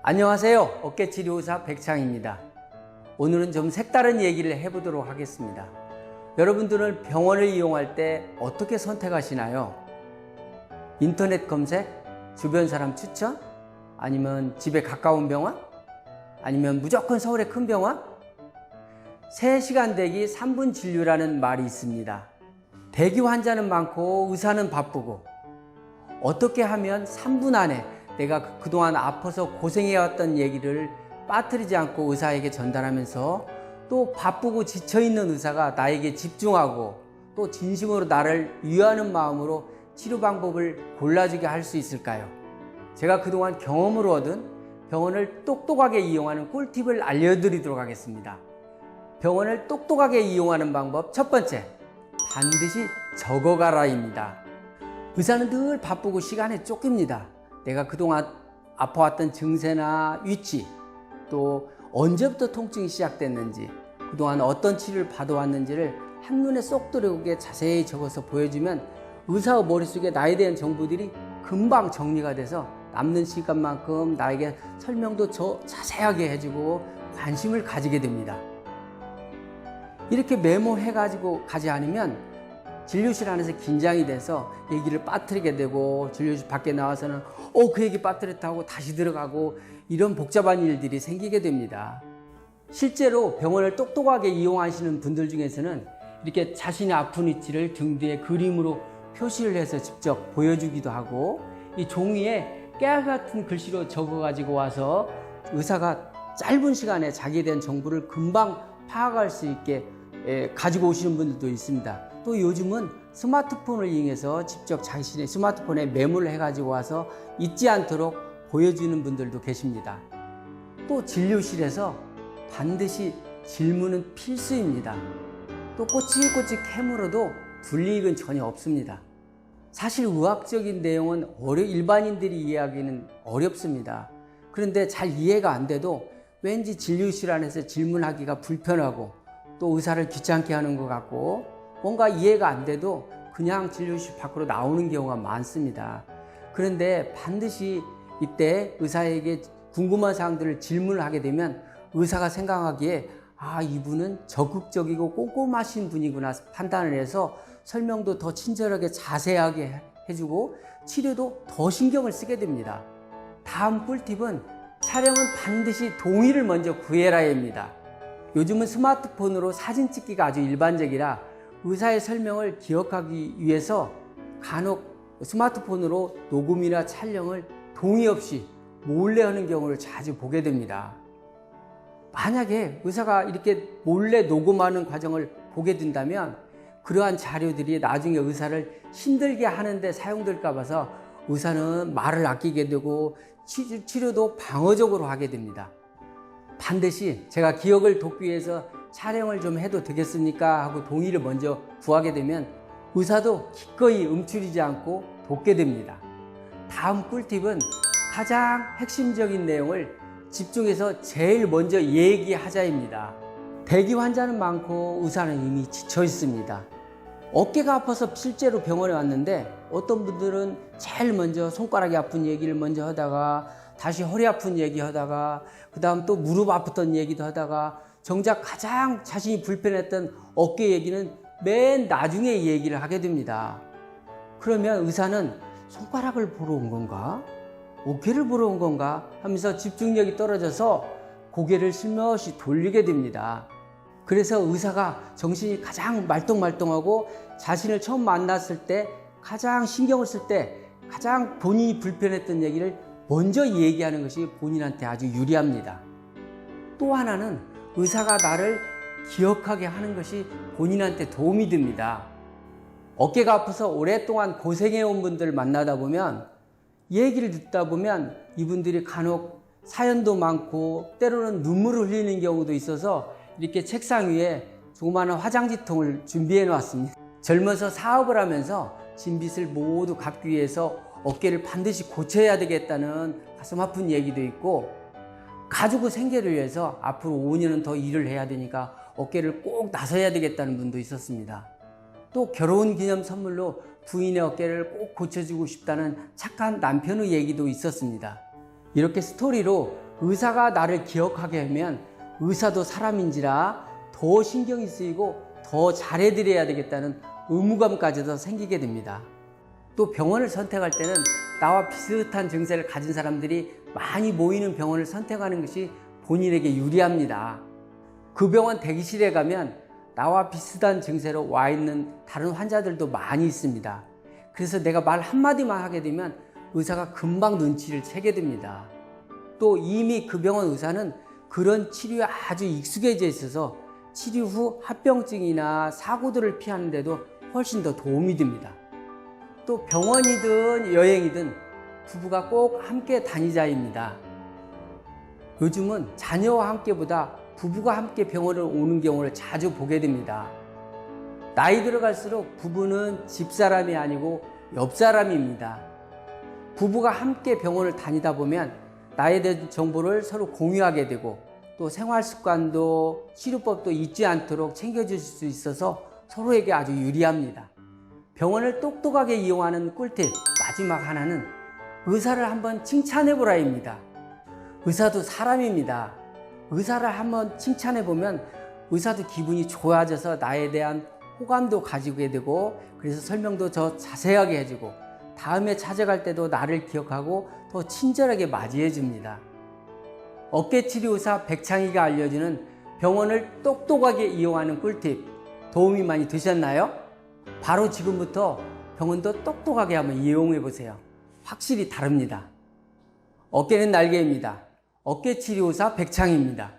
안녕하세요. 어깨치료의사 백창입니다. 오늘은 좀 색다른 얘기를 해보도록 하겠습니다. 여러분들은 병원을 이용할 때 어떻게 선택하시나요? 인터넷 검색? 주변 사람 추천? 아니면 집에 가까운 병원? 아니면 무조건 서울의 큰 병원? 3시간 대기 3분 진료라는 말이 있습니다. 대기 환자는 많고 의사는 바쁘고 어떻게 하면 3분 안에 내가 그동안 아파서 고생해왔던 얘기를 빠뜨리지 않고 의사에게 전달하면서 또 바쁘고 지쳐있는 의사가 나에게 집중하고 또 진심으로 나를 위하는 마음으로 치료 방법을 골라주게 할 수 있을까요? 제가 그동안 경험으로 얻은 병원을 똑똑하게 이용하는 꿀팁을 알려드리도록 하겠습니다. 병원을 똑똑하게 이용하는 방법 첫 번째, 반드시 적어가라입니다. 의사는 늘 바쁘고 시간에 쫓깁니다. 내가 그동안 아파왔던 증세나 위치, 또 언제부터 통증이 시작됐는지, 그동안 어떤 치료를 받아왔는지를 한눈에 쏙 들어오게 자세히 적어서 보여주면 의사의 머릿속에 나에 대한 정보들이 금방 정리가 돼서 남는 시간만큼 나에게 설명도 자세하게 해주고 관심을 가지게 됩니다. 이렇게 메모해가지고 가지 않으면 진료실 안에서 긴장이 돼서 얘기를 빠뜨리게 되고 진료실 밖에 나와서는 그 얘기 빠뜨렸다고 다시 들어가고 이런 복잡한 일들이 생기게 됩니다. 실제로 병원을 똑똑하게 이용하시는 분들 중에서는 이렇게 자신의 아픈 위치를 등 뒤에 그림으로 표시를 해서 직접 보여주기도 하고 이 종이에 깨알같은 글씨로 적어가지고 와서 의사가 짧은 시간에 자기에 대한 정보를 금방 파악할 수 있게 가지고 오시는 분들도 있습니다. 또 요즘은 스마트폰을 이용해서 직접 자신의 스마트폰에 메모를 해가지고 와서 잊지 않도록 보여주는 분들도 계십니다. 또 진료실에서 반드시 질문은 필수입니다. 또 꼬치꼬치 캐물어도 불이익은 전혀 없습니다. 사실 의학적인 내용은 일반인들이 이해하기는 어렵습니다. 그런데 잘 이해가 안 돼도 왠지 진료실 안에서 질문하기가 불편하고 또 의사를 귀찮게 하는 것 같고 뭔가 이해가 안 돼도 그냥 진료실 밖으로 나오는 경우가 많습니다. 그런데 반드시 이때 의사에게 궁금한 사항들을 질문을 하게 되면 의사가 생각하기에 이분은 적극적이고 꼼꼼하신 분이구나 판단을 해서 설명도 더 친절하게 자세하게 해주고 치료도 더 신경을 쓰게 됩니다. 다음 꿀팁은 촬영은 반드시 동의를 먼저 구해라입니다. 요즘은 스마트폰으로 사진 찍기가 아주 일반적이라 의사의 설명을 기억하기 위해서 간혹 스마트폰으로 녹음이나 촬영을 동의 없이 몰래 하는 경우를 자주 보게 됩니다. 만약에 의사가 이렇게 몰래 녹음하는 과정을 보게 된다면 그러한 자료들이 나중에 의사를 힘들게 하는데 사용될까 봐서 의사는 말을 아끼게 되고 치료도 방어적으로 하게 됩니다. 반드시 제가 기억을 돕기 위해서 촬영을 좀 해도 되겠습니까? 하고 동의를 먼저 구하게 되면 의사도 기꺼이 움츠리지 않고 돕게 됩니다. 다음 꿀팁은 가장 핵심적인 내용을 집중해서 제일 먼저 얘기하자입니다. 대기 환자는 많고 의사는 이미 지쳐 있습니다. 어깨가 아파서 실제로 병원에 왔는데 어떤 분들은 제일 먼저 손가락이 아픈 얘기를 먼저 하다가 다시 허리 아픈 얘기 하다가 그 다음 또 무릎 아팠던 얘기도 하다가 정작 가장 자신이 불편했던 어깨 얘기는 맨 나중에 얘기를 하게 됩니다. 그러면 의사는 손가락을 보러 온 건가? 어깨를 보러 온 건가? 하면서 집중력이 떨어져서 고개를 슬며시 돌리게 됩니다. 그래서 의사가 정신이 가장 말똥말똥하고 자신을 처음 만났을 때 가장 신경을 쓸 때 가장 본인이 불편했던 얘기를 먼저 얘기하는 것이 본인한테 아주 유리합니다. 또 하나는 의사가 나를 기억하게 하는 것이 본인한테 도움이 됩니다. 어깨가 아파서 오랫동안 고생해온 분들 만나다 보면 얘기를 듣다 보면 이분들이 간혹 사연도 많고 때로는 눈물을 흘리는 경우도 있어서 이렇게 책상 위에 조그마한 화장지통을 준비해 놨습니다. 젊어서 사업을 하면서 진빚을 모두 갚기 위해서 어깨를 반드시 고쳐야 되겠다는 가슴 아픈 얘기도 있고 가족의 생계를 위해서 앞으로 5년은 더 일을 해야 되니까 어깨를 꼭 나서야 되겠다는 분도 있었습니다. 또 결혼 기념 선물로 부인의 어깨를 꼭 고쳐주고 싶다는 착한 남편의 얘기도 있었습니다. 이렇게 스토리로 의사가 나를 기억하게 하면 의사도 사람인지라 더 신경이 쓰이고 더 잘해드려야 되겠다는 의무감까지도 생기게 됩니다. 또 병원을 선택할 때는 나와 비슷한 증세를 가진 사람들이 많이 모이는 병원을 선택하는 것이 본인에게 유리합니다. 그 병원 대기실에 가면 나와 비슷한 증세로 와 있는 다른 환자들도 많이 있습니다. 그래서 내가 말 한마디만 하게 되면 의사가 금방 눈치를 채게 됩니다. 또 이미 그 병원 의사는 그런 치료에 아주 익숙해져 있어서 치료 후 합병증이나 사고들을 피하는 데도 훨씬 더 도움이 됩니다. 또 병원이든 여행이든 부부가 꼭 함께 다니자입니다. 요즘은 자녀와 함께보다 부부가 함께 병원을 오는 경우를 자주 보게 됩니다. 나이 들어갈수록 부부는 집사람이 아니고 옆사람입니다. 부부가 함께 병원을 다니다 보면 나에 대한 정보를 서로 공유하게 되고 또 생활 습관도 치료법도 잊지 않도록 챙겨줄 수 있어서 서로에게 아주 유리합니다. 병원을 똑똑하게 이용하는 꿀팁 마지막 하나는 의사를 한번 칭찬해 보라입니다. 의사도 사람입니다. 의사를 한번 칭찬해 보면 의사도 기분이 좋아져서 나에 대한 호감도 가지게 되고 그래서 설명도 더 자세하게 해주고 다음에 찾아갈 때도 나를 기억하고 더 친절하게 맞이해 줍니다. 어깨치료의사 백창희가 알려주는 병원을 똑똑하게 이용하는 꿀팁 도움이 많이 되셨나요? 바로 지금부터 병원도 똑똑하게 한번 이용해 보세요. 확실히 다릅니다. 어깨는 날개입니다. 어깨치료의사 백창희입니다.